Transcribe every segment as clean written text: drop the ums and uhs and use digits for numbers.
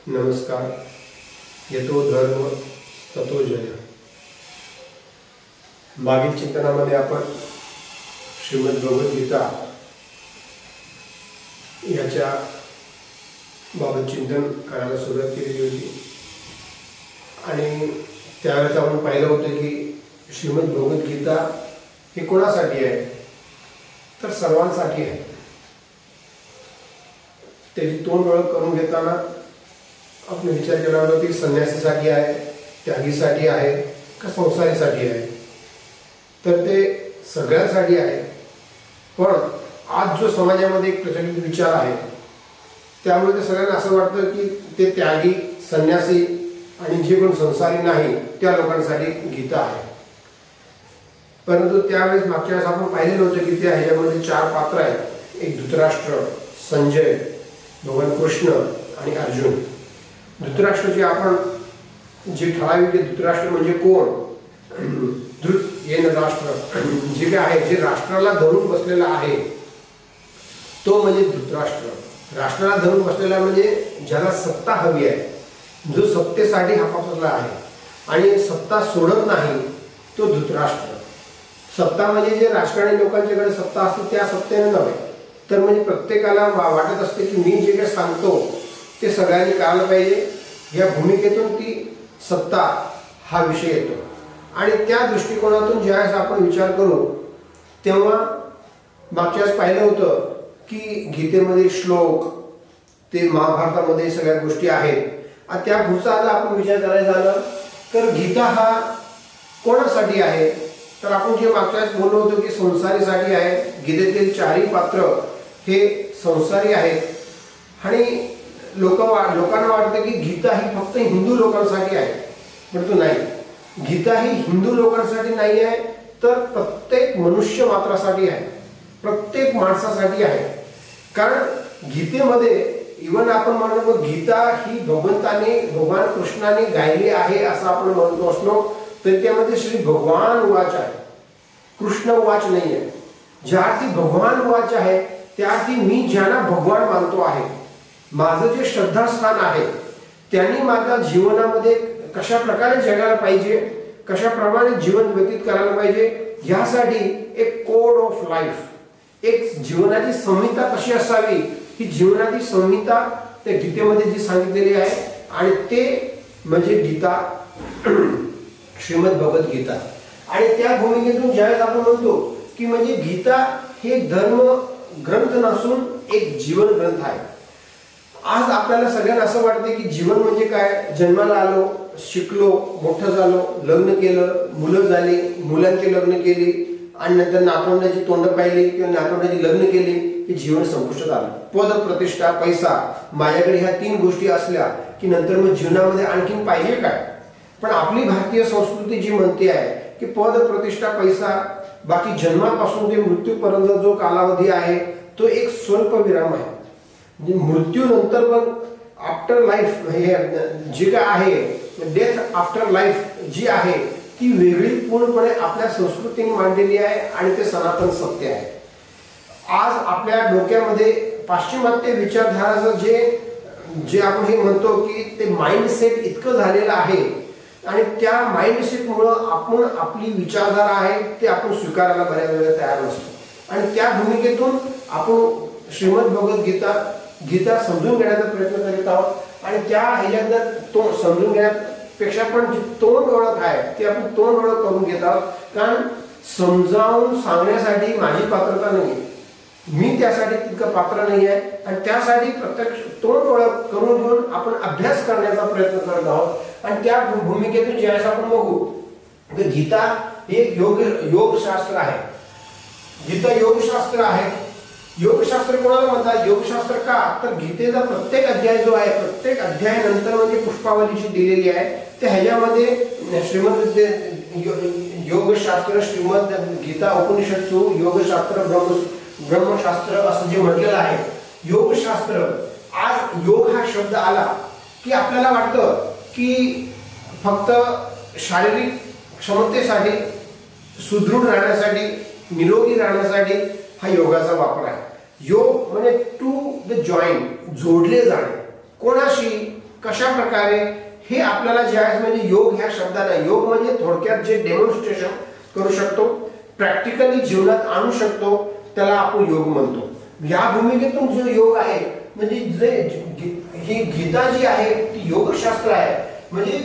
नमस्कार. यतो धर्म ततो जय. मागील चिंतनामध्ये आपण श्रीमद भगवद्गीता याच्या बाबत चिंतन करायला सुरुवात केलेली होती आणि त्यावेळेस आपण पाहिलं होतं की श्रीमद भगवद्गीता ही कोणासाठी आहे तर सर्वांसाठी आहे. त्याची तोंड ओळख करून घेताना आपण विचार केला होता की संन्यासीसाठी आहे, त्यागीसाठी आहे का संसारीसाठी आहे. तर ते सगळ्यांसाठी आहे. पण आज जो समाजामध्ये एक प्रचलित विचार आहे त्यामुळे ते सगळ्यांना असं वाटतं की ते त्यागी, संन्यासी आणि जे कोण संसारी नाही त्या लोकांसाठी गीता आहे. परंतु त्यावेळेस मागच्या वेळेस आपण पाहिलेलं होतं की त्या ह्याच्यामध्ये 4 पात्र आहेत. एक धृतराष्ट्र, संजय, भगवान कृष्ण आणि अर्जुन. धृतराष्ट्राचे आपण जे ठराविक धृतराष्ट्र म्हणजे कोण, धृत येन राष्ट्र, जे काय आहे जे राष्ट्राला धरून बसलेला आहे तो म्हणजे धृतराष्ट्र. राष्ट्राला धरून बसलेला म्हणजे ज्याला सत्ता हवी आहे, जो सत्तेसाठी हापापला आहे आणि सत्ता सोडत नाही तो धृतराष्ट्र. सत्ता म्हणजे जे राजकारणी लोकांच्याकडे सत्ता असते त्या सत्तेने नव्हे, तर म्हणजे प्रत्येकाला वाटत असते की मी जे काही सांगतो ते सगळ्यांनी करायला पाहिजे. या भूमिकेतून ती सत्ता हा विषय येतो आणि त्या दृष्टिकोनातून ज्यावेळेस आपण विचार करू तेव्हा मागच्या वेळेस पाहिलं होतं की गीतेमध्ये श्लोक, ते महाभारतामध्ये सगळ्या गोष्टी आहेत. आणि त्या पुढचा आता आपण विचार करायचा झाला तर गीता हा कोणासाठी आहे तर आपण जे मागच्या वेळेस बोललो होतो की संसारीसाठी आहे. गीतेतील 4ही पात्र हे संसारी आहेत आणि लोकांना वाटतं की गीता ही फक्त हिंदू लोकांसाठी आहे. परंतु नाही, गीता ही हिंदू लोकांसाठी नाही आहे तर प्रत्येक मनुष्य मात्रासाठी आहे, प्रत्येक माणसासाठी आहे. कारण गीतेमध्ये इव्हन आपण म्हणतो गीता ही भगवंताने, भगवान कृष्णाने गायली आहे असं आपण म्हणतो असलो तर त्यामध्ये श्री भगवान वाच आहे, कृष्ण वाच नाही आहे. ज्या अर्थी भगवान वाच आहे त्या अर्थी मी ज्यांना भगवान मानतो आहे, माझं जे श्रद्धास्थान आहे त्यांनी माझ्या जीवनामध्ये कशा प्रकारे जगायला पाहिजे, कशाप्रमाणे जीवन व्यतीत करायला पाहिजे यासाठी एक कोड ऑफ लाईफ, एक जीवनाची संहिता कशी असावी ही जीवनाची संहिता त्या गीतेमध्ये जी सांगितलेली आहे आणि ते म्हणजे गीता, श्रीमद भगवद्गीता. आणि त्या भूमिकेतून ज्यावेळेस आपण म्हणतो की म्हणजे गीता हे धर्म ग्रंथ नसून एक जीवन ग्रंथ आहे. आज आपल्याला सगळ्यांना असं वाटते की जीवन म्हणजे काय, जन्माला आलो, शिकलो, मोठं झालो, लग्न केलं, मुलं झाली, मुलांची लग्न केली आणि नंतर नातवंडाची तोंड पाहिली किंवा नातवंडाची लग्न केली की जीवन संपुष्टात आलं. पद, प्रतिष्ठा, पैसा, माझ्याकडे ह्या 3 गोष्टी असल्या की नंतर मग जीवनामध्ये आणखीन पाहिजे काय. पण आपली भारतीय संस्कृती जी म्हणते आहे की पद, प्रतिष्ठा, पैसा, बाकी जन्मापासून ते मृत्यूपर्यंत जो कालावधी आहे तो एक स्वल्प विराम आहे. म्हणजे मृत्यूनंतर पण आफ्टर लाईफ हे जे काय आहे, डेथ आफ्टर लाईफ जी आहे ती वेगळी पूर्णपणे आपल्या संस्कृतीने मांडलेली आहे आणि ते सनातन सत्य आहे. आज आपल्या डोक्यामध्ये पाश्चिमात्य विचारधाराचं जे आपण हे म्हणतो की ते माइंडसेट इतकं झालेलं आहे आणि त्या माइंडसेटमुळं आपण आपली विचारधारा आहे ते आपण स्वीकारायला बऱ्याच वेळेला तयार नसतो. आणि त्या भूमिकेतून आपण श्रीमद भगवद्गीता गीता समजून घेण्याचा प्रयत्न करीत आहोत आणि त्या ह्याच्यात तो समजून घेण्यापेक्षा पण जी तोंड ओळख आहे ती आपण तोंड ओळख करून घेत आहोत. कारण समजावून सांगण्यासाठी माझी पात्रता नाही, मी त्यासाठी तितकं पात्र नाही आहे आणि त्यासाठी प्रत्यक्ष तोंड ओळख करून घेऊन आपण अभ्यास करण्याचा प्रयत्न करत आहोत. आणि त्या भूमिकेतून ज्यावेळेस आपण बघू तर गीता हे योगशास्त्र आहे. गीता योगशास्त्र आहे. योगशास्त्र कोणाला म्हणतात, योगशास्त्र का तर गीतेचा प्रत्येक अध्याय जो आहे, प्रत्येक अध्याय नंतर म्हणजे पुष्पावली जी दिलेली आहे त्या ह्याच्यामध्ये श्रीमद योगशास्त्र, श्रीमद गीता उपनिषदसु योगशास्त्र, ब्रह्मशास्त्र असं जे म्हटलेलं आहे. योगशास्त्र, आज योग हा शब्द आला की आपल्याला वाटतं की फक्त शारीरिक क्षमतेसाठी, सुदृढ राहण्यासाठी, निरोगी राहण्यासाठी हा योगाचा वापर आहे. योग म्हणजे टू द जॉईंट, जोडले जाणे. कोणाशी कशा प्रकारे हे आपल्याला जे आहे म्हणजे योग ह्या शब्दाला, योग म्हणजे थोडक्यात जे डेमॉन्स्ट्रेशन करू शकतो, प्रॅक्टिकली जीवनात आणू शकतो, त्याला आपण योग म्हणतो. या भूमिकेतून जो योग आहे म्हणजे जे ही गीता जी आहे ती योगशास्त्र आहे. म्हणजे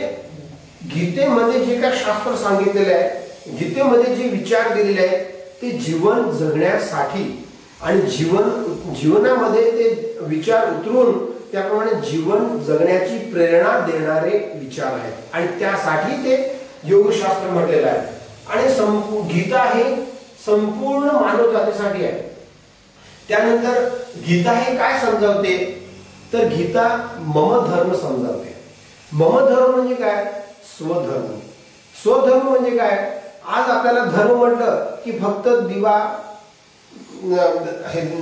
गीतेमध्ये जे काय शास्त्र सांगितलेले आहे, गीतेमध्ये जे विचार दिलेले आहेत ते जीवन जगण्यासाठी आणि जीवनामध्ये ते विचार उतरून त्याप्रमाणे जीवन जगण्याची प्रेरणा देणारे विचार आहेत आणि त्यासाठी ते योगशास्त्र म्हटलेलं आहे. आणि गीता हे संपूर्ण मानव जातीसाठी आहे. त्यानंतर गीता हे काय समजावते तर गीता मम धर्म समजावते. मम धर्म म्हणजे काय? स्वधर्म. स्वधर्म म्हणजे काय? आज आपल्याला धर्म म्हटलं की फक्त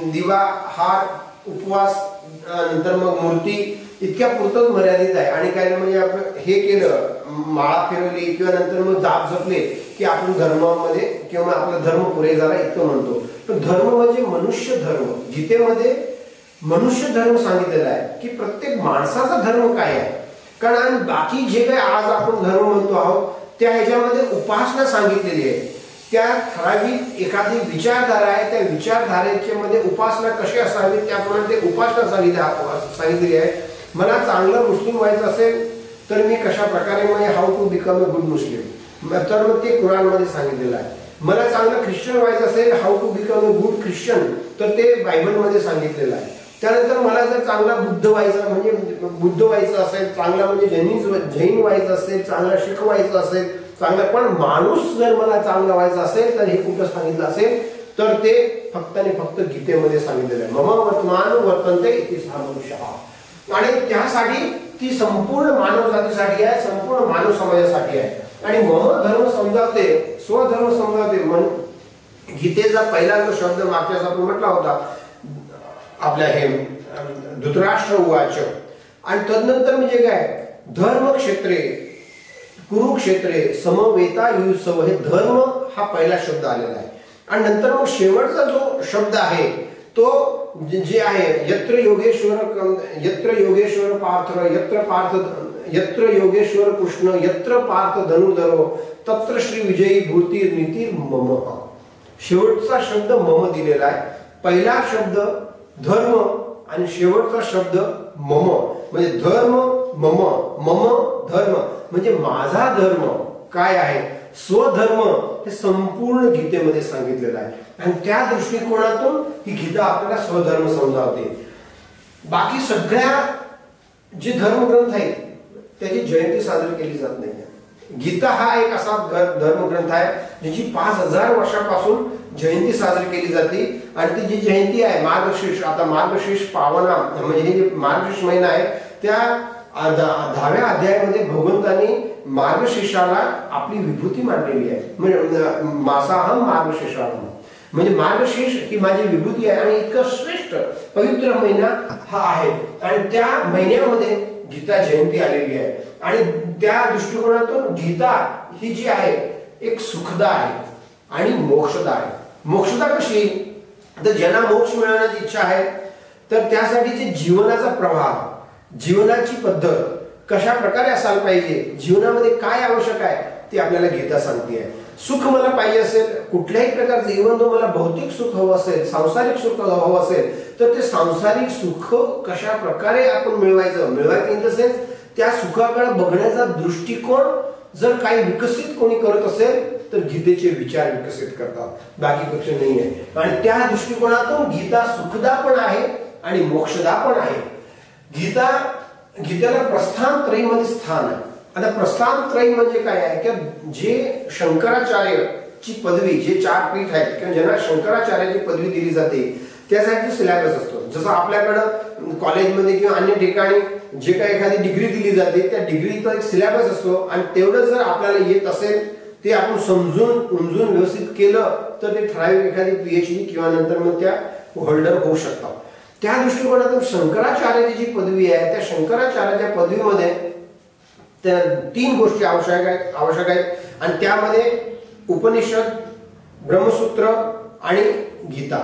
दिवा हार उपवास नंतर मग मूर्ती इतक्या पुरतच मर्यादित आहे. आणि काय म्हणजे आपण हे केलं, माळा फिरवली किंवा नंतर मग जाप जपले की आपण धर्मामध्ये किंवा आपला धर्म पुरे झाला इतकं म्हणतो. पण धर्म म्हणजे मनुष्य धर्म. गीतेमध्ये मनुष्य धर्म सांगितलेला आहे की प्रत्येक माणसाचा धर्म काय आहे. कारण बाकी जे काही आज आपण धर्म म्हणतो आहोत त्या ह्याच्यामध्ये उपासना सांगितलेली आहे. त्या ठराविक एखादी विचारधारा आहे, त्या विचारधारेच्या मध्ये उपासना कशी असावी त्याप्रमाणे ते उपासना सांगितलेली आहे. मला चांगलं मुस्लिम व्हायचं असेल तर मी कशा प्रकारे म्हणजे how to become a good Muslim, तर मग ते कुराणमध्ये सांगितलेलं आहे. मला चांगलं ख्रिश्चन व्हायचं असेल, how to become a good Christian, तर ते बायबलमध्ये सांगितलेलं आहे. त्यानंतर मला जर चांगला बुद्ध व्हायचं असेल, चांगला म्हणजे जैन व्हायचं असेल, चांगला शीख व्हायचं असेल, चांगला पण माणूस जर मला चांगला व्हायचा असेल तर हे कुठं सांगितलं असेल तर ते फक्त आणि फक्त गीतेमध्ये सांगितलेलं आहे. मम वर्तमान वर्तन्ते इति सा मनुष्यः. आणि त्यासाठी ती संपूर्ण मानव जातीसाठी आहे, संपूर्ण मानव समाजासाठी आहे. आणि मम धर्म समजावते, स्वधर्म समजावते. गीतेचा पहिला जो शब्द मागच्याच आपण म्हटला होता आपल्या हे धृतराष्ट्र उवाच. आणि तदनंतर म्हणजे काय? धर्मक्षेत्रे कुरुक्षेत्रे समवेता युत्सव, हे धर्म हा पहिला शब्द आलेला आहे. आणि नंतर मग शेवटचा जो शब्द आहे तो जे आहे यत्र योगेश्वर पार्थ, यत्र योगेश्वर कृष्ण, यत्र पार्थ धनुर्धरो, तत्र श्री विजयी भूती नीती मम. शेवटचा शब्द मम दिलेला आहे. पहिला शब्द धर्म आणि शेवटचा शब्द मम. म्हणजे धर्म मम, मम धर्म म्हणजे माझा धर्म काय आहे, स्वधर्म हे संपूर्ण गीतेमध्ये सांगितलेलं आहे. आणि त्या दृष्टिकोनातून ही गीता आपल्याला स्वधर्म समजावते. बाकी सगळ्या जे धर्मग्रंथ आहेत त्याची जयंती साजरी केली जात नाही. गीता हा एक असा धर्मग्रंथ आहे ज्याची 5000 वर्षापासून जयंती साजरी केली जाते. आणि ती जी जयंती आहे मार्गशीर्ष, आता मार्गशीर्ष पावना म्हणजे हे जे मार्गशीर्ष महिना आहे त्या 10व्या अध्यायामध्ये भगवंतांनी मार्गशीर्षाला आपली विभूती मांडलेली आहे. म्हणजे मासाहम मार्गशीर्षाहम, म्हणजे मार्गशीर्ष ही माझी विभूती आहे. आणि इतका श्रेष्ठ पवित्र महिना हा आहे. आणि त्या महिन्यामध्ये गीता जयंती आलेली आहे. आणि त्या दृष्टिकोनातून गीता ही जी आहे एक सुखदा आहे आणि मोक्षदा आहे. मोक्षदा कशी तर ज्यांना मोक्ष मिळवण्याची इच्छा आहे तर त्यासाठी जे जीवनाचा प्रवाह, जीवनाची पद्धत कशा प्रकारे असायला पाहिजे, जीवनामध्ये काय आवश्यक आहे ते आपल्याला गीता सांगते आहे. सुख मला पाहिजे असेल कुठल्याही प्रकारचं, इव्हन तो मला भौतिक सुख हवं असेल, सांसारिक सुख हवं असेल तर ते सांसारिक सुख कशा प्रकारे आपण मिळवायचं इन द सेन्स त्या सुखाकडे बघण्याचा दृष्टिकोन जर काही विकसित कोणी करत असेल तर गीतेचे विचार विकसित करतात, बाकी पक्ष नाही आहे. आणि त्या दृष्टिकोनातून गीता सुखदा पण आहे आणि मोक्षदा पण आहे. गीतेला प्रस्थान त्रयीमध्ये स्थान आहे. आता प्रस्थान त्रयी म्हणजे काय आहे की जे शंकराचार्यची पदवी, जे 4 पीठ आहेत किंवा ज्यांना शंकराचार्याची पदवी दिली जाते त्यासाठी सिलेबस असतो. जसं आपल्याकडं कॉलेजमध्ये किंवा अन्य ठिकाणी जे काही एखादी डिग्री दिली जाते त्या डिग्रीचा एक सिलेबस असतो. आणि तेवढं जर आपल्याला येत असेल ते आपण समजून उमजून व्यवस्थित केलं तर ते ठराविक एखादी PhD किंवा नंतर मग त्या होल्डर होऊ शकतात. त्या दृष्टिकोनातून शंकराचार्याची जी पदवी आहे त्या शंकराचार्याच्या पदवीमध्ये त्या 3 गोष्टी आवश्यक आहेत. आणि त्यामध्ये उपनिषद, ब्रह्मसूत्र आणि गीता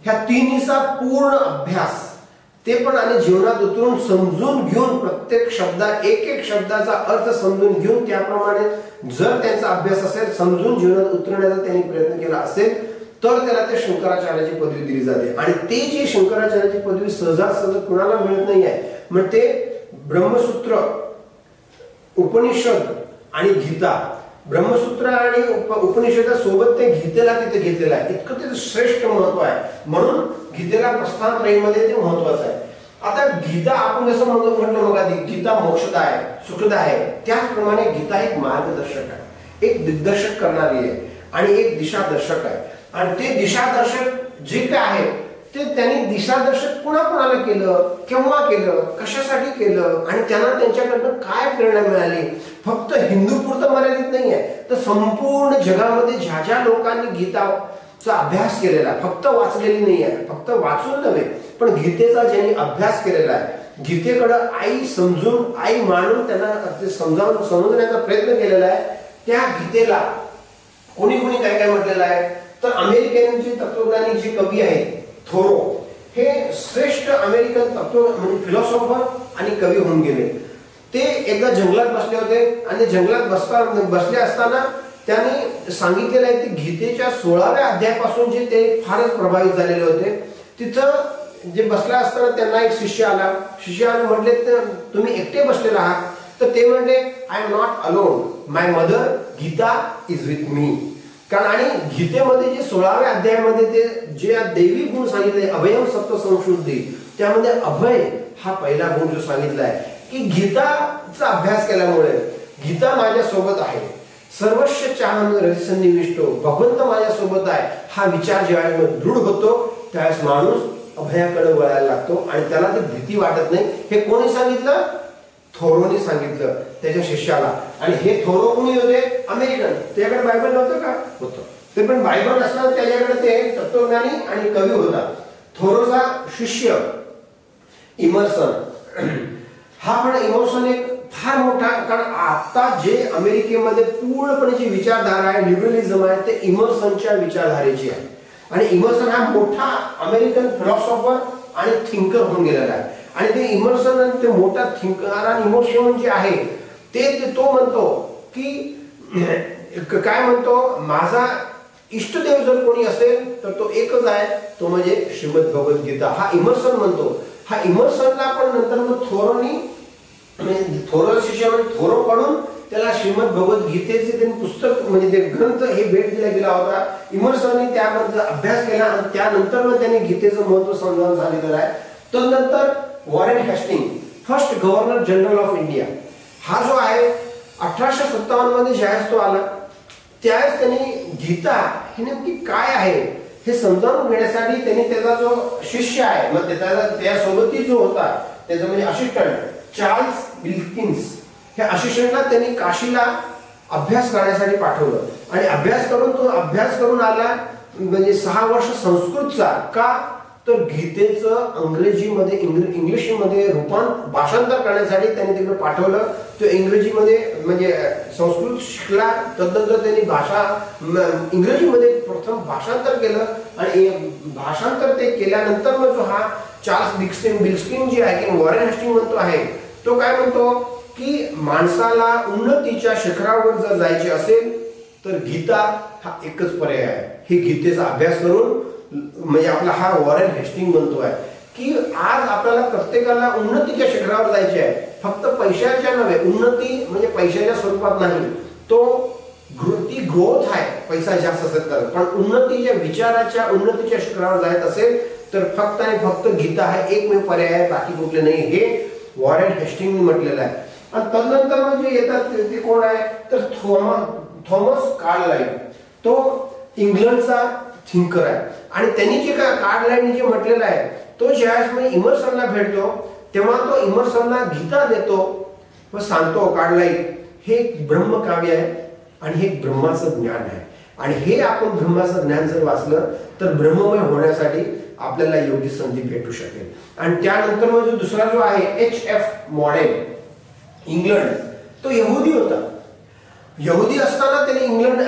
ह्या 3चा पूर्ण अभ्यास ते पण आणि जीवनात उतरून समजून घेऊन प्रत्येक एक एक शब्दाचा अर्थ समजून घेऊन त्याप्रमाणे जर त्यांचा अभ्यास असेल, समजून जीवनात उतरण्याचा त्यांनी प्रयत्न केला असेल, तर त्याला ते शंकराचार्याची पदवी दिली जाते. आणि ते जे शंकराचार्याची पदवी सहजासहज कुणाला मिळत नाही आहे. मग ते ब्रह्मसूत्र, उपनिषद आणि गीता, ब्रह्मसूत्र आणि उपनिषदासोबत ते गीतेला तिथे घेतलेलं आहे. इतकं ते श्रेष्ठ महत्व आहे. म्हणून गीतेला प्रस्थान त्रयीमध्ये ते महत्वाचं आहे. आता गीता आपण जसं म्हटलं बघा, गीता मोक्षदा आहे, सुखदा आहे, त्याचप्रमाणे गीता एक मार्गदर्शक आहे, एक दिग्दर्शक करणारी आहे आणि एक दिशादर्शक आहे. आणि ते दिशादर्शक जे काय आहे ते त्यांनी दिशादर्शक कुणाला केलं, केव्हा केलं, कशासाठी केलं आणि त्यांना त्यांच्याकडनं काय प्रेरणा मिळाली. फक्त हिंदू पुरतं मर्यादित नाही आहे, तर संपूर्ण जगामध्ये ज्या ज्या लोकांनी गीताचा अभ्यास केलेला, फक्त वाचलेली नाही आहे, फक्त वाचून नव्हे पण गीतेचा ज्यांनी अभ्यास केलेला आहे, गीतेकडं आई समजून, आई मानून त्यांना ते समजण्याचा प्रयत्न केलेला आहे, त्या गीतेला कोणी काय काय म्हटलेलं आहे. तर अमेरिकन तत्वज्ञानी जे कवी आहेत थोरो, हे श्रेष्ठ अमेरिकन तत्व म्हणजे फिलॉसॉफर आणि कवी होऊन गेले. ते एकदा जंगलात बसले होते आणि जंगलात बसले असताना त्यांनी सांगितलेलं आहे की गीतेच्या 16व्या अध्यायापासून जे ते फारच प्रभावित झालेले होते. तिथं जे बसला असताना त्यांना एक शिष्य आला. शिष्याने म्हटले, तुम्ही एकटे बसलेले आहात? तर ते म्हणले, I am not alone, my mother Gita is with me. कारण आणि गीतेमध्ये जे 16व्या अध्यायामध्ये ते जे दैवी गुण सांगितले, अभयम सत्व संशुद्धी, त्यामध्ये अभय हा पहिला गुण जो सांगितला आहे की गीताचा अभ्यास केल्यामुळे गीता माझ्या सोबत आहे, सर्वस्व चाहन रसनिविष्टो, भगवंत माझ्या सोबत आहे, हा विचार ज्यावेळेस दृढ होतो त्यावेळेस माणूस अभयाकडे वळायला लागतो आणि त्याला ती भीती वाटत नाही. हे कोणी सांगितलं? थोरोने सांगितलं त्याच्या शिष्याला. आणि हे थोरो कोणी होते? अमेरिकन. त्याच्याकडे बायबल नव्हतं का? होतं. ते पण बायबल असताना त्याच्याकडे ते तत्वज्ञानी आणि कवी होता. थोरोचा शिष्य इमर्सन, हा पण इमर्सन एक फार मोठा, कारण आता जे अमेरिकेमध्ये पूर्णपणे जी विचारधारा आहे, लिबरलिझम आहे, ते इमर्सनच्या विचारधारेची आहे. आणि इमर्सन हा मोठा अमेरिकन फिलॉसॉफर आणि थिंकर होऊन गेलेला आहे. आणि ते इमर्सन ते मोठा थिंकर आणि इमोशन जे आहे ते तो म्हणतो की काय म्हणतो, माझा इष्टदेव जर कोणी असेल तर तो एकच आहे, तो म्हणजे श्रीमद भगवद्गीता. हा इमर्सन म्हणतो. हा इमर्सनला पण नंतर मग थोरो शिष्य थोरो कडून त्याला श्रीमद भगवद्गीतेचे त्यांनी पुस्तक म्हणजे ते ग्रंथ हे भेट दिला गेला होता. इमर्सनने त्यामध्ये अभ्यास केला आणि त्यानंतर मग त्यांनी गीतेचं महत्व समजावून सांगितलेलं आहे. तदनंतर Warren Hasting, first governor general of India, हा जो आहे 1857 मध्ये ज्यावेळेस तो आला त्यावेळेस त्यांनी गीता ही नेमकी काय आहे हे समजावून घेण्यासाठी त्यांनी त्याचा जो शिष्य आहे, मग त्यासोबती जो होता त्याचा म्हणजे असिस्टंट चार्ल्स विल्किन्स, ह्या असिस्टंटला त्यांनी काशीला अभ्यास करण्यासाठी पाठवलं. आणि अभ्यास करून आला म्हणजे 6 वर्ष संस्कृतचा. का? तर गीतेचं अंग्रेजीमध्ये इंग्लिशमध्ये भाषांतर करण्यासाठी त्यांनी तिकडे पाठवलं. तो इंग्रजीमध्ये म्हणजे संस्कृत शिकला, तदनंतर त्यांनी भाषा इंग्रजीमध्ये प्रथम भाषांतर केलं. आणि भाषांतर ते केल्यानंतर मग जो हा चार्ल्स बिल्किन जे आहे की वॉरेन हेस्टिंग म्हणतो आहे, तो काय म्हणतो की माणसाला उन्नतीच्या शिखरावर जर जायचे असेल तर गीता हा एकच पर्याय आहे. हे गीतेचा अभ्यास करून म्हणजे आपला हा वॉरेन हेस्टिंग म्हणतोय की आज आपल्याला प्रत्येकाला उन्नतीच्या शिखरावर जायचे आहे. फक्त पैशाच्या नव्हे, उन्नती म्हणजे पैशाच्या स्वरूपात नाही, ती ग्रोथ आहे, पैसा जास्त असेल तर. पण उन्नतीच्या विचाराच्या उन्नतीच्या शिखरावर जायचं असेल तर फक्त आणि फक्त गीता हा एकमेव पर्याय आहे, बाकी कुठले नाही, हे वॉरेन हेस्टिंग म्हटलेलं आहे. आणि तदनंतर म्हणजे येतात ते कोण आहे तर थॉमस कार्लाइल, तो इंग्लंडचा थिंकर आहे. आणि त्यांनी जे कार्लाइलने जे म्हटलेलं आहे तो ज्यावेळेस मी इमर्सनला भेटतो तेव्हा तो इमर्सनला गीता देतो व सांगतो, कार्लाइल हे ब्रह्मकाव्य आहे आणि हे ब्रह्माचं ज्ञान आहे. आणि हे आपण ब्रह्माचं ज्ञान जर वाचलं तर ब्रह्ममय होण्यासाठी आपल्याला योग्य संधी भेटू शकेल. आणि त्यानंतर मग जो दुसरा जो आहे H.F. मॉडेल, इंग्लंड, तो यहुदी होता. यहुदी असताना त्यांनी इंग्लंड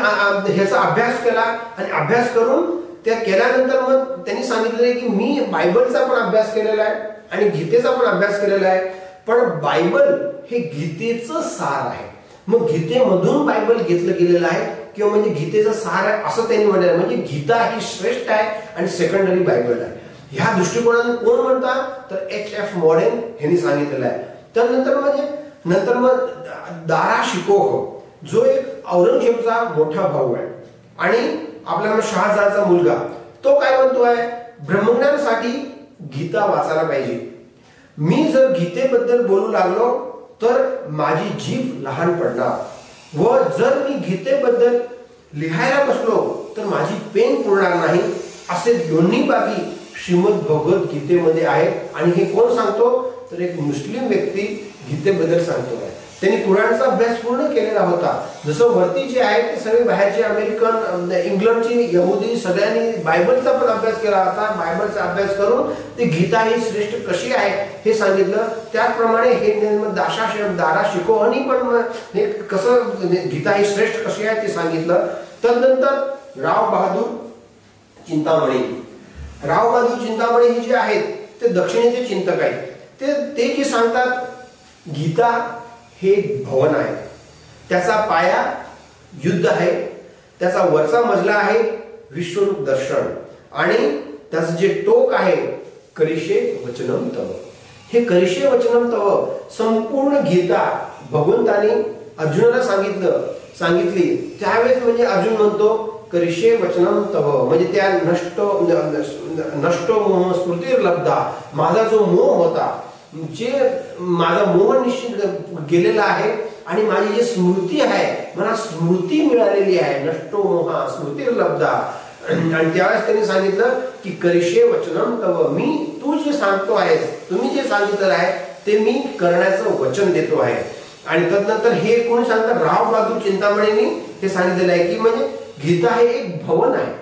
ह्याचा अभ्यास केला आणि अभ्यास करून त्या केल्यानंतर मग त्यांनी सांगितलं की मी बायबलचा पण अभ्यास केलेला आहे आणि गीतेचा पण अभ्यास केलेला आहे, पण बायबल हे गीतेचं सार आहे. मग गीतेमधून बायबल घेतलं गेलेलं आहे किंवा म्हणजे गीतेचं सार आहे असं त्यांनी म्हटलं आहे. म्हणजे गीता ही श्रेष्ठ आहे आणि सेकंडरी बायबल आहे. ह्या दृष्टिकोनाने कोण म्हणतात तर H.F. मॉडेन यांनी सांगितलेलं आहे. नंतर मग दारा शिकोह जो एक औरंगजेबचा मोठा भाऊ आहे आणि आपल्याला शहाजहानचा मुलगा, तो काय म्हणतोय ब्रह्मज्ञानासाठी गीता वाचायला पाहिजे. मी जर गीतेबद्दल बोलू लागलो तर माझी जीभ लहान पडणार व जर मी गीतेबद्दल लिहायला बसलो तर माझी पेन पुरणार नाही. असे दोन्ही बाबी श्रीमद भगवद्गीतेमध्ये आहेत. आणि हे कोण सांगतो तर एक मुस्लिम व्यक्ती गीतेबद्दल सांगतो आहे. त्यांनी कुराणचा अभ्यास पूर्ण केलेला होता. जसं वरती जे आहे ते सगळे बाहेरचे अमेरिकन, इंग्लंडची, यहुदी सगळ्यांनी बायबलचा पण अभ्यास केला होता. बायबलचा अभ्यास करून ते गीता ही श्रेष्ठ कशी आहे हे सांगितलं. त्याचप्रमाणे हे दारा शिकोहनी पण हे कसं गीता ही श्रेष्ठ कशी आहे ते सांगितलं. तदनंतर राव बहादूर चिंतामणी हे जे आहेत ते दक्षिणेचे चिंतक आहेत. ते जे सांगतात गीता हे भवन आहे, त्याचा पाया युद्ध आहे, त्याचा वरचा मजला आहे विश्वरूप दर्शन आणि त्याचं जे टोक आहे करिष्ये वचनम तव. हे करिष्ये वचनम तव संपूर्ण गीता भगवंताने अर्जुनाला सांगितली. त्यावेळेस म्हणजे अर्जुन म्हणतो करिष्ये वचनम तव, म्हणजे त्या नष्टो मोह स्मृतिर्लब्धा, माझा जो मोह होता, जे माझा मोह निश्चित गेलेला आहे आणि माझी जी स्मृती आहे, मला स्मृती मिळालेली आहे. नष्टो मोहा स्मृतिर्लब्धा. आणि त्यावेळेस त्यांनी सांगितलं की करिष्ये वचनम तव, मी तू जे सांगतो आहेस, तुम्ही जे सांगितलं आहे ते मी करण्याचं वचन देतो आहे. आणि तदनंतर हे कोण सांगतात राव बहादूर चिंतामणींनी हे सांगितलेलं आहे की म्हणजे गीता हे एक भवन आहे.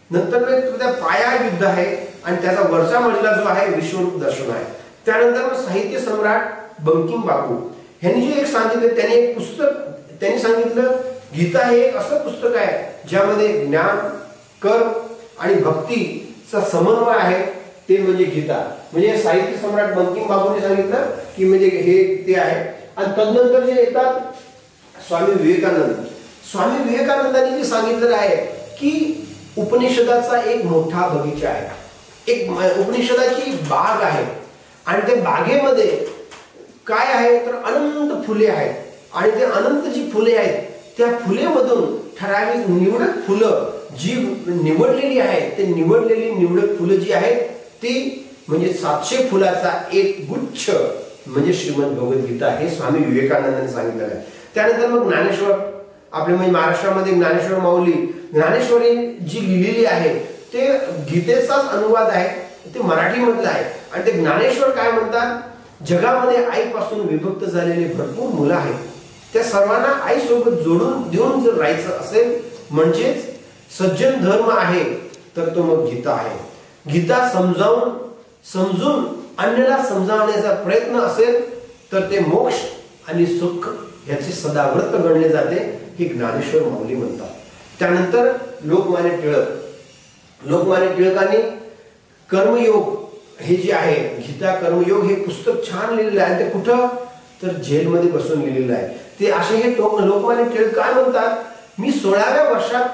नंतर त्याचा पाया युद्ध आहे आणि त्याचा वरचा मजला जो आहे विश्वरूप दर्शन आहे. त्यानंतर साहित्य सम्राट बंकिम बापू यांनी जे एक सांगितलं, त्यांनी एक पुस्तक त्यांनी सांगितलं गीता हे एक असं पुस्तक आहे ज्यामध्ये ज्ञान, कर्म आणि भक्तीचा समन्वय आहे, ते म्हणजे गीता. म्हणजे साहित्य सम्राट बंकिम बापूने सांगितलं की म्हणजे हे ते आहे. आणि तदनंतर जे येतात स्वामी विवेकानंदांनी जे सांगितलेलं आहे की उपनिषदाचा एक मोठा बगीचा आहे, एक उपनिषदाची बाग आहे आणि त्या बागेमध्ये काय आहे तर अनंत फुले आहेत. आणि ते अनंत जी फुले आहेत त्या फुलेमधून ठराविक निवडक फुलं जी निवडलेली आहेत, ते निवडक फुलं जी आहेत ती म्हणजे 700 फुलाचा एक गुच्छ म्हणजे श्रीमद भगवद्गीता हे स्वामी विवेकानंदांनी सांगितलेलं आहे. त्यानंतर मग ज्ञानेश्वर, आपले म्हणजे महाराष्ट्रामध्ये ज्ञानेश्वर माऊली, ज्ञानेश्वरी जी लिहिलेली आहे ते गीतेचाच अनुवाद आहे, ते मराठीमधलं आहे. आणि ते ज्ञानेश्वर काय म्हणतात, जगामध्ये आईपासून विभक्त झालेले भरपूर मुलं आहेत, त्या सर्वांना आईसोबत जोडून देऊन जर राहायचं असेल म्हणजेच सज्जन धर्म आहे तर तो मग गीता आहे. गीता समजून अन्याला समजावण्याचा प्रयत्न असेल तर ते मोक्ष आणि सुख याचे सदाव्रत गणले जाते, हे ज्ञानेश्वर माऊली म्हणतात. त्यानंतर लोकमान्य टिळकांनी कर्मयोग हे जे आहे गीता कर्मयोग हे पुस्तक छान लिहिलेलं आहे. ते कुठं तर जेलमध्ये बसून लिहिलेलं आहे. ते असे हे लोकमान्य टिळक काय म्हणतात, मी 16व्या वर्षात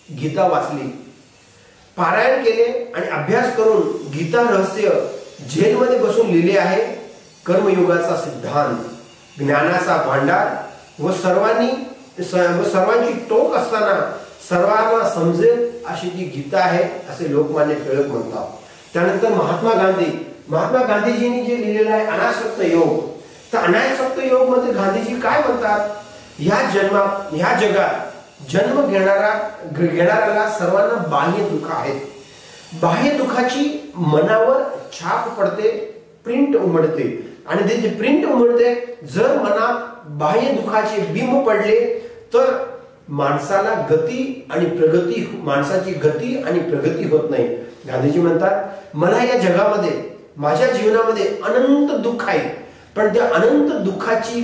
गीता वाचली, पारायण केले आणि अभ्यास करून गीता रहस्य जेलमध्ये बसून लिहिले आहे. कर्मयोगाचा सिद्धांत, ज्ञानाचा भांडार व सर्वांची टोक असताना सर्वांना समजेल अशी ती गीता आहे असे लोकमान्य टिळक म्हणतात. त्यानंतर महात्मा गांधीजींनी जे लिहिलेलं आहे अनासक्त योग, तर अनासक्त योग मध्ये गांधीजी काय म्हणतात, ह्या जगात जन्म घेणाऱ्याला सर्वांना बाह्य दुःख आहेत. बाह्य दुःखाची मनावर छाप पडते, प्रिंट उमटते आणि ते प्रिंट उमटते. जर मनात बाह्य दुःखाचे बिंब पडले तर माणसाची गती आणि प्रगती होत नाही. गांधीजी म्हणतात मला या जगामध्ये माझ्या जीवनामध्ये अनंत दुःख आहे, पण त्या अनंत दुःखांची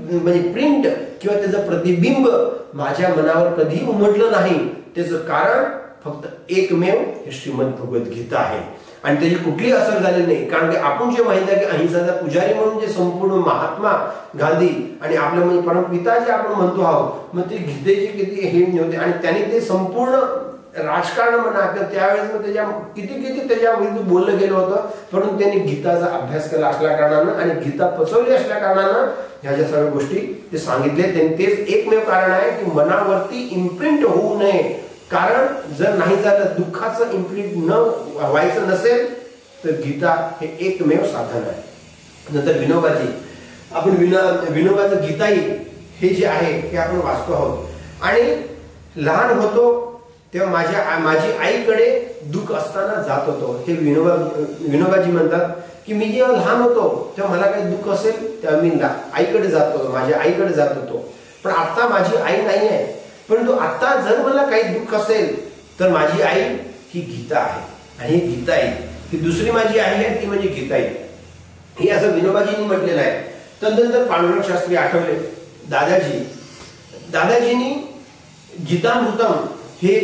म्हणजे प्रिंट किंवा त्याचं प्रतिबिंब माझ्या मनावर कधी उमटलं नाही. त्याचं कारण फक्त एकमेव हे श्रीमद भगवद्गीता आहे. आणि त्याची कुठलीही असर झाली नाही. कारण की आपण जे माहिती आहे की अहिंसाचा पुजारी म्हणून जे संपूर्ण महात्मा गांधी आणि आपलं म्हणजे परमपिता जे आपण म्हणतो आहोत, मग ते गीतेचे किती हे होते आणि त्यांनी ते संपूर्ण राजकारण म्हणा किंवा त्यावेळेस मग त्याच्या किती त्याच्या विरुद्ध बोललं गेलं होतं, परंतु त्यांनी गीताचा अभ्यास केला असल्या कारणानं आणि गीता पचवली असल्या कारणानं ह्या ज्या सगळ्या गोष्टी ते सांगितले. त्यांनी तेच एकमेव कारण आहे की मनावरती इम्प्रिंट होऊ नये. कारण जर नाही झालं, दुःखाचं इम्प्रिंट न व्हायचं नसेल तर गीता हे एकमेव साधन आहे. नंतर विनोबाजी, आपण विनोबाचं गीताई हे जे आहे हे आपण वाचतो आहोत आणि लहान होतो तेव्हा माझी आईकडे दुःख असताना जात होतो. हे विनोबाजी म्हणतात की मी जेव्हा लहान होतो तेव्हा मला काही दुःख असेल तेव्हा मी आईकडे जात होतो, माझ्या आईकडे जात होतो. पण आता माझी आई नाही आहे, परंतु आता जर मला काही दुःख असेल तर माझी आई ही गीता आहे आणि ही गीताई ही दुसरी माझी आई आहे, ती म्हणजे गीताई. हे असं विनोबाजींनी म्हटलेलं आहे. तदनंतर पांडुरंग शास्त्री आठवले, दादाजींनी गीतामृतम हे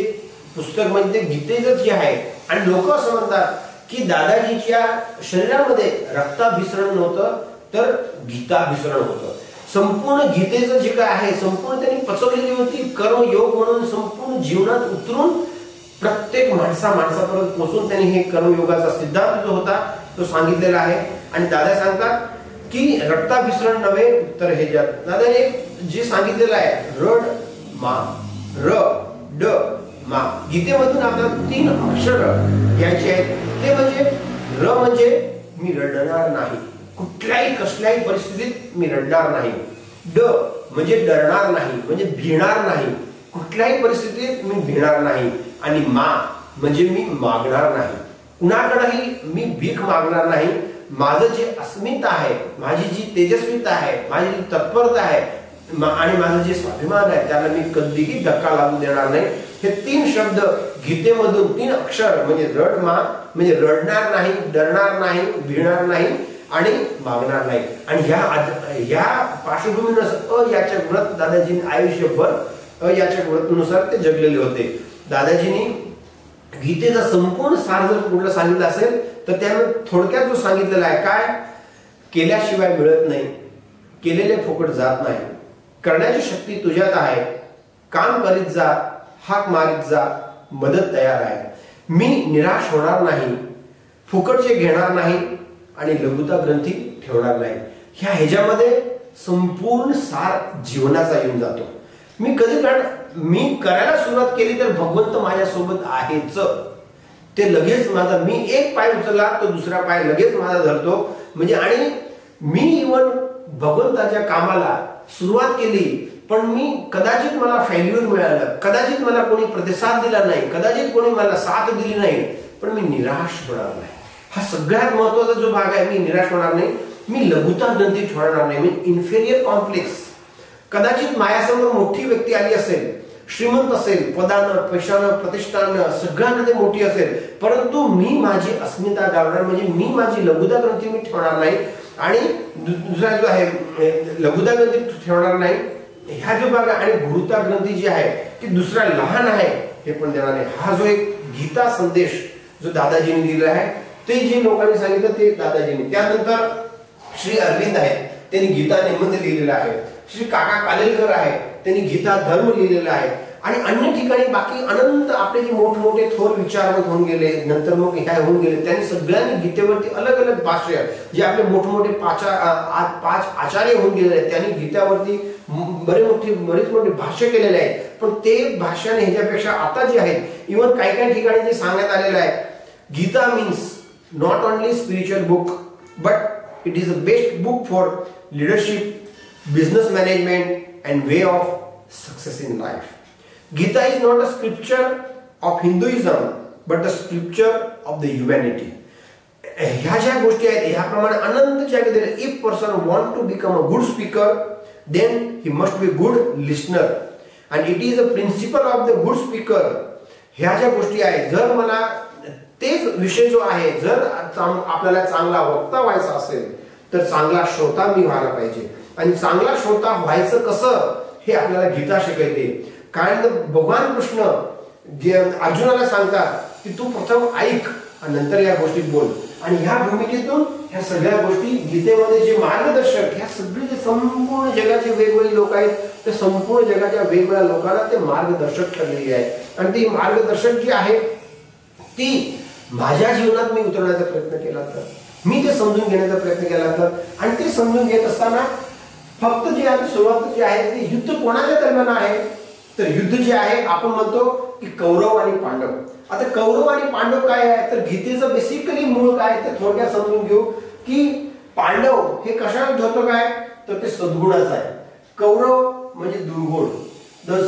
पुस्तक म्हणजे गीतेच जे आहे आणि लोक असं म्हणतात की दादाजीच्या शरीरामध्ये रक्ताभिसरण नव्हतं तर गीताभिसरण होतं. संपूर्ण गीतेचं जे काय आहे संपूर्ण त्यांनी पचवलेली होती. कर्मयोग म्हणून संपूर्ण जीवनात उतरून प्रत्येक माणसापर्यंत पोहोचून त्यांनी हे कर्मयोगाचा सिद्धांत जो होता तो सांगितलेला आहे. आणि दादा सांगतात की रक्ताभिसरण नव्हे तर हे दादाने जे सांगितलेलं आहे रड मा र ड मा, गीतेमधून आपल्याला 3 अक्षर घ्यायचे आहेत. ते म्हणजे र म्हणजे मी रडणार नाही, कुठल्याही कसल्याही परिस्थितीत मी रडणार नाही. ड म्हणजे डरणार नाही, म्हणजे भिणार नाही, कुठल्याही परिस्थितीत मी भिणार नाही. आणि मा म्हणजे मी मागणार नाही, कुणाकडेही मी भीक मागणार नाही. माझं जे अस्मिता आहे, माझी जी तेजस्विता आहे, माझी जी तत्परता आहे आणि माझं जे स्वाभिमान आहे त्याला मी कधीही धक्का लागू देणार नाही. हे 3 शब्द गीतेमधून 3 अक्षर म्हणजे रड मा म्हणजे रडणार नाही, डरणार नाही, भिणार नाही आणि मागणार नाही. आणि ह्या पार्श्वभूमीनुसार अयाचक व्रत दादाजींनी आयुष्यभर अयाचक व्रतनुसार ते जगलेले होते. दादाजींनी गीतेचा संपूर्ण सार जर कुठलं सांगितलं असेल तर त्यामध्ये थोडक्यात जो सांगितलेला आहे काय, केल्याशिवाय मिळत नाही, केलेले फुकट जात नाही, करण्याची शक्ती तुझ्यात आहे, काम करीत जा, हाक मारीत जा, मदत तयार आहे, मी निराश होणार नाही, फुकटचे घेणार नाही आणि लघुता ग्रंथी ठेवणार नाही. ह्याच्यामध्ये संपूर्ण सार जीवनाचा येऊन जातो. मी मी करायला सुरुवात केली तर भगवंत माझ्यासोबत आहेच. ते लगेच माझा मी एक पाय उचलला तो दुसरा पाय लगेच माझा धरतो. म्हणजे आणि मी इव्हन भगवंताच्या कामाला सुरुवात केली पण मी कदाचित मला फेल्युअर मिळालं, कदाचित मला कोणी प्रतिसाद दिला नाही, कदाचित कोणी मला साथ दिली नाही, पण मी निराश होणार नाही. हा सगळ्यात महत्वाचा जो भाग आहे, मी निराश होणार नाही, मी लघुता ग्रंथी ठेवणार नाही, मी इन्फेरियर कॉम्प्लेक्स. कदाचित माझ्यासमोर मोठी व्यक्ती आली असेल, श्रीमंत असेल, पदानं पैशानं प्रतिष्ठानं सगळ्यांमध्ये मोठी असेल, परंतु मी माझी अस्मिता गावणार म्हणजे मी माझी लघुता ग्रंथी मी ठेवणार नाही. आणि दुसरा जो आहे लघुता ग्रंथी ठेवणार नाही ह्या जो भाग आहे. आणि गुरुता ग्रंथी जी आहे ती दुसरा लहान आहे हे पण देणार नाही. हा जो एक गीता संदेश जो दादाजींनी दिला आहे ते जे लोकांनी सांगितलं ते दादाजींनी. त्यानंतर श्री अरविंद आहेत, त्यांनी गीता निबंध लिहिलेला आहे. श्री काका कालेलकर आहे, त्यांनी गीता धर्म लिहिलेला आहे. आणि अन्य ठिकाणी बाकी अनंत आपले जे मोठमोठे थोर विचारवंत होऊन गेले, नंतर मग ह्या होऊन गेले, त्यांनी सगळ्यांनी गीतेवरती अलग अलग भाष्य जे आपले मोठमोठे 5 आचार्य होऊन गेलेले आहेत त्यांनी गीतावरती बरेच मोठे भाष्य केलेले आहेत. पण ते भाष्याने ह्याच्यापेक्षा आता जे आहेत इव्हन काही ठिकाणी जे सांगण्यात आलेलं आहे, Gita means not only spiritual book but it is a best book for leadership, business management and way of success in life. Gita is not a scripture of Hinduism but the scripture of the humanity. ह्या ज्या गोष्टी आहेत ह्याप्रमाणे अनंत ज्या आहेत. If person want to become a good speaker then he must be good listener and it is a principle of the good speaker. ह्या ज्या गोष्टी आहेत जर मला तेच विषय जो आहे जर आपल्याला चांगला वक्ता व्हायचा असेल तर चांगला श्रोता मी व्हायला पाहिजे. आणि चांगला श्रोता व्हायचं कसं हे आपल्याला गीता शिकवते. कारण भगवान कृष्ण जे अर्जुनाला सांगतात की तू प्रथम ऐक आणि नंतर या गोष्टीत बोल. आणि ह्या भूमिकेतून ह्या सगळ्या गोष्टी गीतेमध्ये जे मार्गदर्शक, ह्या सगळे जे संपूर्ण जगाचे वेगवेगळे लोक आहेत, त्या संपूर्ण जगाच्या वेगवेगळ्या लोकांना ते मार्गदर्शक ठरलेली आहे. आणि ती मार्गदर्शक जी आहे ती माझ्या जीवनात मी उतरण्याचा प्रयत्न केला तर, मी ते समजून घेण्याचा प्रयत्न केला तर, आणि ते समजून घेत असताना फक्त जे आहे सुरुवात जी आहे ते युद्ध कोणाच्या दरम्यान आहे, तर युद्ध जे आहे आपण म्हणतो की कौरव आणि पांडव. आता कौरव आणि पांडव काय आहे, तर गीतेचं बेसिकली मूळ काय ते थोडक्यात समजून घेऊ की पांडव हे कशात होतं काय, तर ते सद्गुणाचं आहे. कौरव म्हणजे दुर्गुण. तर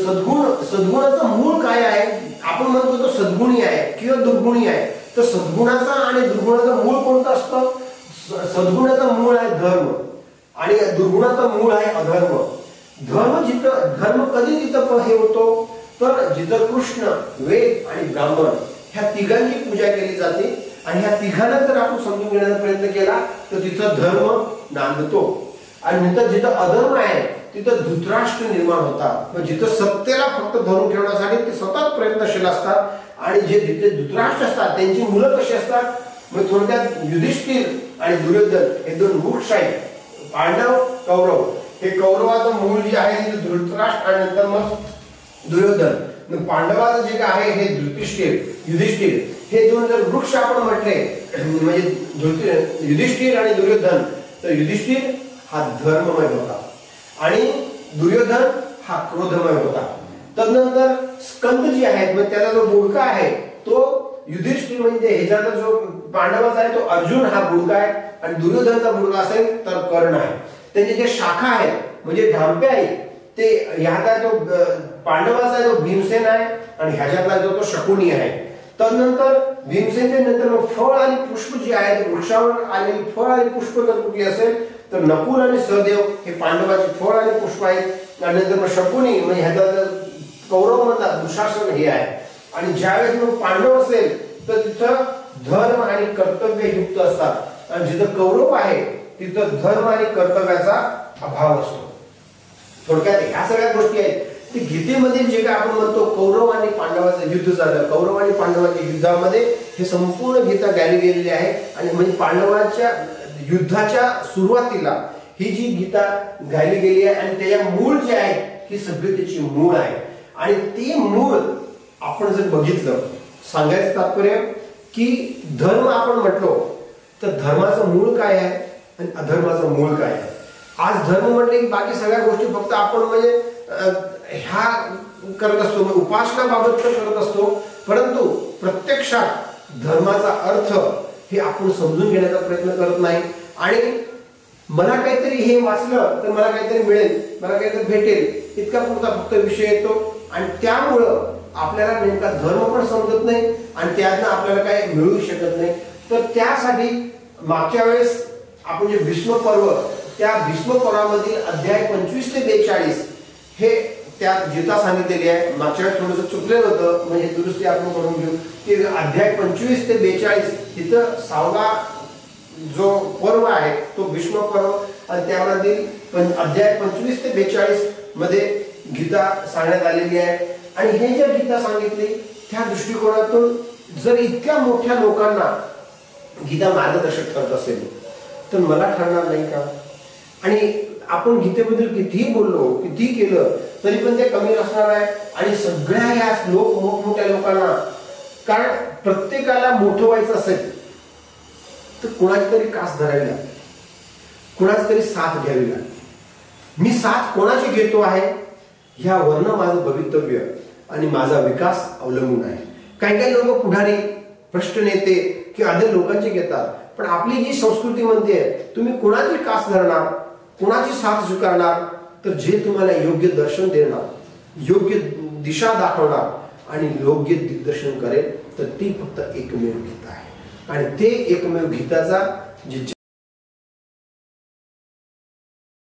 सद्गुणाचं मूळ काय आहे, आपण म्हणतो तो सद्गुणी आहे किंवा दुर्गुणी आहे. तर सद्गुणाचा आणि दुर्गुणाचं मूळ कोणतं असतं, सद्गुणाचं मूळ आहे धर्म आणि दुर्गुणाचं मूळ आहे अधर्म. धर्म कधी तिथं हे होतो, तर जिथं कृष्ण, वेद आणि ब्राह्मण ह्या तिघांची पूजा केली जाते. आणि ह्या तिघांना जर आपण समजून घेण्याचा प्रयत्न केला तर तिथं धर्म नांदतो. आणि नंतर जिथं अधर्म आहे तिथं धृतराष्ट्र निर्माण होतात. जिथं सत्तेला फक्त धरून ठेवण्यासाठी ते सतत प्रयत्नशील असतात. आणि जे तिथे धृतराष्ट्र असतात त्यांची मुलं कशी असतात, मग थोडक्यात युधिष्ठिर आणि दुर्योधन हे दोन वृक्ष आहेत. पांडव कौरव, हे कौरवाचं मूळ जे आहे ते धृतराष्ट्र आणि नंतर मग दुर्योधन. पांडवाचं जे काय आहे हे युधिष्ठिर, हे दोन जर वृक्ष आपण म्हटले म्हणजे युधिष्ठिर आणि दुर्योधन, तर युधिष्ठिर हा धर्ममय होता आणि दुर्योधन हा क्रोधमय होता. तदनंतर स्कंद जे आहेत मग त्याचा जो बुडका आहे तो युधिष्ठिर म्हणजे ह्याच्याचा जो पांडवाचा आहे तो अर्जुन हा बुडका आहे आणि दुर्योधनचा बुडका असेल तर कर्ण आहे. त्यांचे जे शाखा आहेत म्हणजे ढांप्या आहेत ते ह्याचा जो पांडवाचा जो भीमसेन आहे आणि ह्याच्यातला जो तो शकुनी आहे. तदनंतर भीमसेनच्या नंतर मग फळ आणि पुष्प जे आहेत, वृक्षावर आलेली फळ आणि पुष्प जर कुठली असेल तर नकुल आणि सहदेव हे पांडवाचे फळ आणि पुष्प आहेत. आणि नंतर मग शकुनी म्हणजे ह्याचा कौरव म्हणतात दुशासन हे आहे. आणि ज्यावेळेस मग पांडव असेल तर तिथं धर्म आणि कर्तव्य युक्त असतात आणि जिथं कौरव आहे तिथं धर्म आणि कर्तव्याचा अभाव असतो. थोडक्यात ह्या सगळ्या गोष्टी आहेत ते गीतेमध्ये जे काय आपण म्हणतो कौरव आणि पांडवाचं युद्ध झालं, कौरव आणि पांडवाच्या युद्धामध्ये हे संपूर्ण गीता गायली गेलेली आहे. आणि म्हणजे पांडवांच्या युद्धाच्या सुरुवातीला ही जी गीता गायली गेली आहे आणि त्याच्या मूळ जे आहे ही सगळी त्याची मूळ आहे. आणि ते मूळ आपण जर बघितलं, सांगायचं तात्पर्य की धर्म आपण म्हटलो तर धर्माचं मूळ काय आहे आणि अधर्माचं मूळ काय आहे. आज धर्म म्हटले की बाकी सगळ्या गोष्टी फक्त आपण म्हणजे ह्या करत असतो, उपासनाबाबत करत असतो, परंतु प्रत्यक्षात धर्माचा अर्थ हे आपण समजून घेण्याचा प्रयत्न करत नाही. आणि मला काहीतरी हे वाचलं तर मला काहीतरी मिळेल, मला काहीतरी भेटेल इतका पुरता फक्त विषय येतो आणि त्यामुळं आपल्याला नेमका धर्म पण समजत नाही आणि त्यातनं आपल्याला काही मिळू शकत नाही. तर त्यासाठी मागच्या वेळेस आपण जे भीष्म पर्व, त्या भीष्म पर्वामधील अध्याय 25 ते 42 हे त्यात गीता सांगितलेली आहे. मागच्या वेळेस थोडंसं चुकलेलं होतं म्हणजे दुरुस्ती आपण करून घेऊ की अध्याय 25 ते 42 इथं 6वा जो पर्व आहे तो भीष्म पर्व आणि त्यामधील अध्याय 25 ते 42 मध्ये गीता सांगण्यात आलेली आहे. आणि हे जे गीता सांगितली त्या दृष्टिकोनातून जर इतक्या मोठ्या लोकांना गीता मार्गदर्शक ठरत असेल तर मला ठरणार नाही का. आणि आपण गीतेबद्दल कितीही बोललो किती केलं तरी पण ते कमी असणार आहे. आणि सगळ्या या मोठमोठ्या लोकांना, कारण प्रत्येकाला मोठं व्हायचं असेल तर कोणाची तरी कास धरावी लागते, कोणाची तरी साथ घ्यावी लागते. मी साथ कोणाची घेतो आहे ह्यावरनं माझं भवितव्य आणि माझा विकास अवलंबून आहे. काही काही लोक पुढारी, भ्रष्ट नेते किंवा अनेक लोकांचे घेतात, पण आपली जी संस्कृती म्हणते तुम्ही कोणाची कास धरणार, कोणाची साथ स्वीकारणार, तर जे तुम्हाला योग्य दर्शन देणार, योग्य दिशा दाखवणार आणि योग्य दिग्दर्शन करेल तर ती फक्त एकमेव गीता आहे. आणि ते एकमेव गीताचा जे